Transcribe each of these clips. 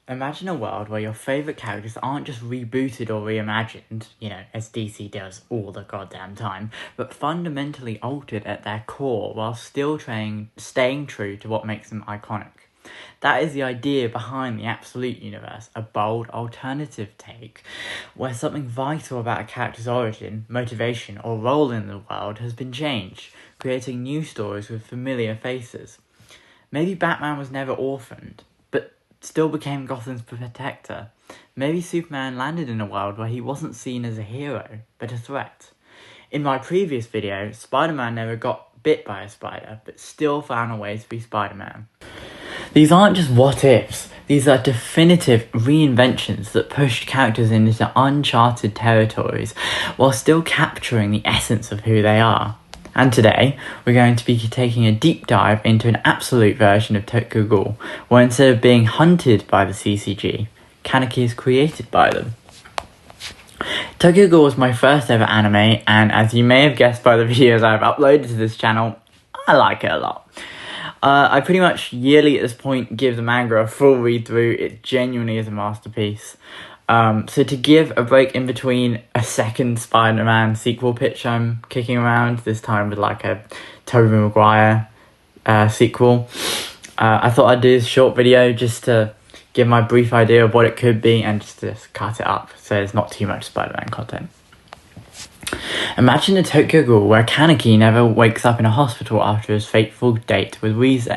Imagine a world where your favourite characters aren't just rebooted or reimagined, as DC does all the goddamn time, but fundamentally altered at their core while still staying true to what makes them iconic. That is the idea behind the Absolute Universe, a bold alternative take, where something vital about a character's origin, motivation, or role in the world has been changed, creating new stories with familiar faces. Maybe Batman was never orphaned, but still became Gotham's protector. Maybe Superman landed in a world where he wasn't seen as a hero, but a threat. In my previous video, Spider-Man never got bit by a spider, but still found a way to be Spider-Man. These aren't just what-ifs, these are definitive reinventions that pushed characters into uncharted territories while still capturing the essence of who they are. And today, we're going to be taking a deep dive into an absolute version of Tokyo Ghoul, where instead of being hunted by the CCG, Kaneki is created by them. Tokyo Ghoul was my first ever anime, and as you may have guessed by the videos I've uploaded to this channel, I like it a lot. I pretty much yearly at this point give the manga a full read through. It genuinely is a masterpiece. So to give a break in between a second Spider-Man sequel pitch I'm kicking around, this time with like a Tobey Maguire sequel, I thought I'd do this short video just to give my brief idea of what it could be and just to cut it up so there's not too much Spider-Man content. Imagine a Tokyo Ghoul where Kaneki never wakes up in a hospital after his fateful date with Rize,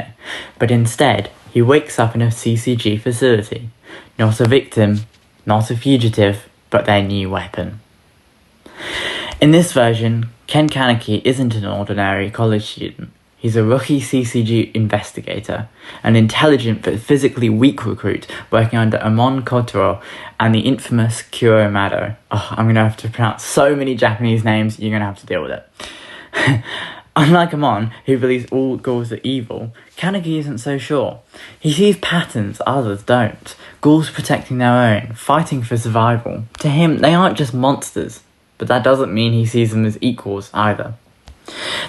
but instead he wakes up in a CCG facility, not a victim, not a fugitive, but their new weapon. In this version, Ken Kaneki isn't an ordinary college student. He's a rookie CCG investigator, an intelligent but physically weak recruit working under Amon Kotaro and the infamous Kuro Mado. Oh, I'm going to have to pronounce so many Japanese names, you're going to have to deal with it. Unlike Amon, who believes all ghouls are evil, Kaneki isn't so sure. He sees patterns others don't. Ghouls protecting their own, fighting for survival. To him, they aren't just monsters, but that doesn't mean he sees them as equals either.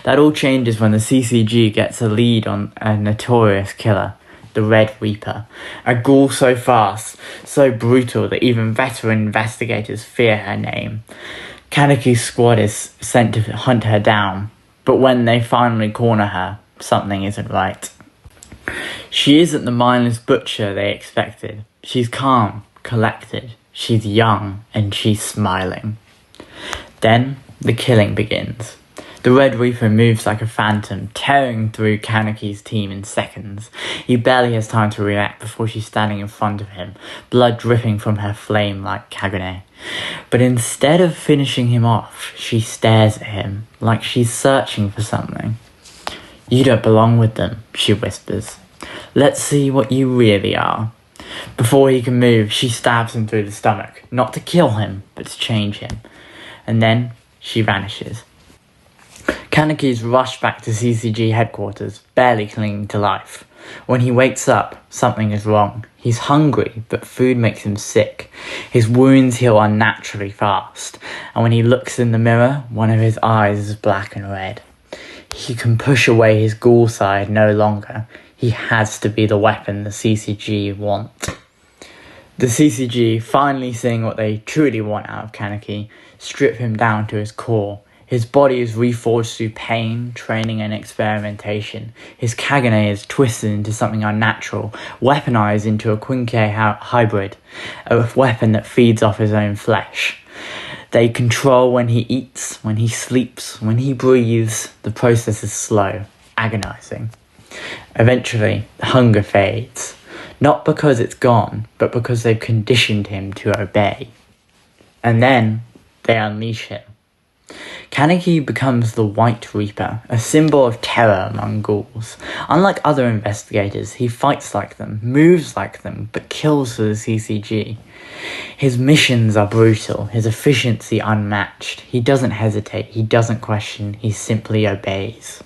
That all changes when the CCG gets a lead on a notorious killer, the Red Reaper. A ghoul so fast, so brutal that even veteran investigators fear her name. Kaneki's squad is sent to hunt her down, but when they finally corner her, something isn't right. She isn't the mindless butcher they expected. She's calm, collected, she's young, and she's smiling. Then, the killing begins. The Red Reaper moves like a phantom, tearing through Kaneki's team in seconds. He barely has time to react before she's standing in front of him, blood dripping from her flame like Kagune. But instead of finishing him off, she stares at him, like she's searching for something. "You don't belong with them," she whispers. "Let's see what you really are." Before he can move, she stabs him through the stomach, not to kill him, but to change him. And then, she vanishes. Kaneki's rushed back to CCG headquarters, barely clinging to life. When he wakes up, something is wrong. He's hungry, but food makes him sick. His wounds heal unnaturally fast, and when he looks in the mirror, one of his eyes is black and red. He can push away his ghoul side no longer. He has to be the weapon the CCG want. The CCG, finally seeing what they truly want out of Kaneki, strip him down to his core. His body is reforged through pain, training, and experimentation. His Kagune is twisted into something unnatural, weaponized into a Quinque hybrid, a weapon that feeds off his own flesh. They control when he eats, when he sleeps, when he breathes. The process is slow, agonizing. Eventually, the hunger fades. Not because it's gone, but because they've conditioned him to obey. And then, they unleash him. Kaneki becomes the White Reaper, a symbol of terror among ghouls. Unlike other investigators, he fights like them, moves like them, but kills for the CCG. His missions are brutal, his efficiency unmatched. He doesn't hesitate, he doesn't question, he simply obeys.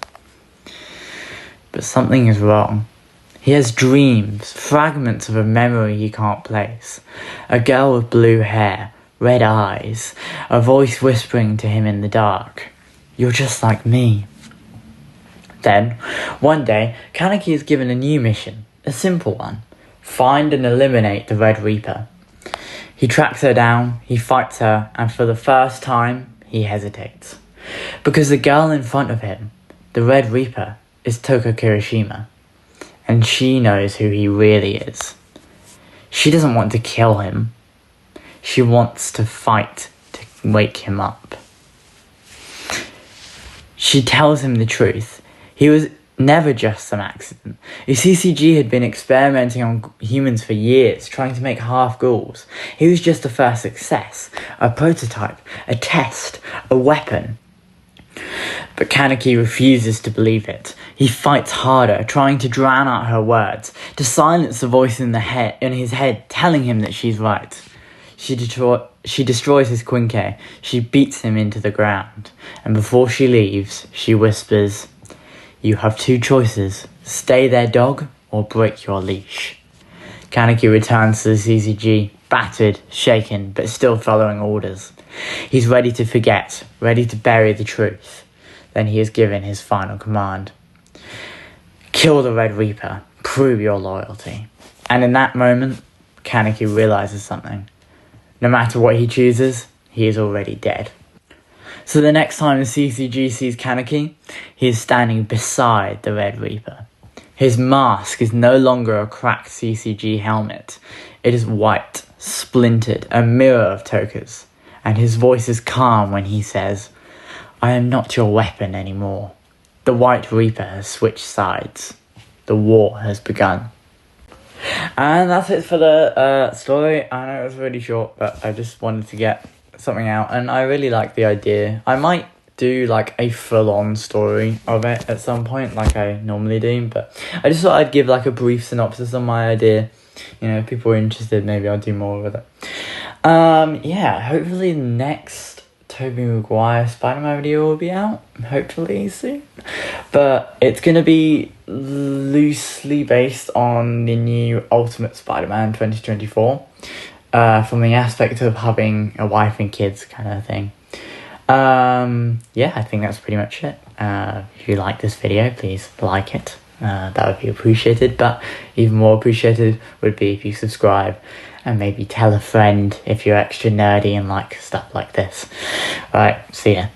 But something is wrong. He has dreams, fragments of a memory he can't place. A girl with blue hair, red eyes, a voice whispering to him in the dark, "You're just like me." Then, one day, Kaneki is given a new mission, a simple one. find and eliminate the Red Reaper. He tracks her down, he fights her, and for the first time, he hesitates. Because the girl in front of him, the Red Reaper, is Toko Kirishima, and she knows who he really is. She doesn't want to kill him. She wants to fight to wake him up. She tells him the truth. He was never just some accident. The CCG had been experimenting on humans for years, trying to make half-ghouls. He was just the first success, a prototype, a test, a weapon. But Kaneki refuses to believe it. He fights harder, trying to drown out her words, to silence the voice in his head telling him that she's right. She destroys his Quinque. She beats him into the ground. And before she leaves, she whispers, "You have two choices. Stay there, dog, or break your leash." Kaneki returns to the CCG, battered, shaken, but still following orders. He's ready to forget, ready to bury the truth. Then he is given his final command. Kill the Red Reaper. Prove your loyalty. And in that moment, Kaneki realizes something. No matter what he chooses, he is already dead. So the next time the CCG sees Kaneki, he is standing beside the Red Reaper. His mask is no longer a cracked CCG helmet. It is white, splintered, a mirror of Toka's. And his voice is calm when he says, "I am not your weapon anymore. The White Reaper has switched sides. The war has begun." And that's it for the story. I know it was really short, but I just wanted to get something out, and I really like the idea. I might do like a full-on story of it at some point, like I normally do, but I just thought I'd give like a brief synopsis on my idea. You know, if people are interested, maybe I'll do more with it. Yeah, hopefully the next Tobey Maguire Spider-Man video will be out, hopefully soon. But it's going to be loosely based on the new Ultimate Spider-Man 2024, from the aspect of having a wife and kids kind of thing. Yeah, I think that's pretty much it. If you like this video, please like it. That would be appreciated, but even more appreciated would be if you subscribe and maybe tell a friend if you're extra nerdy and like stuff like this. Alright, see ya.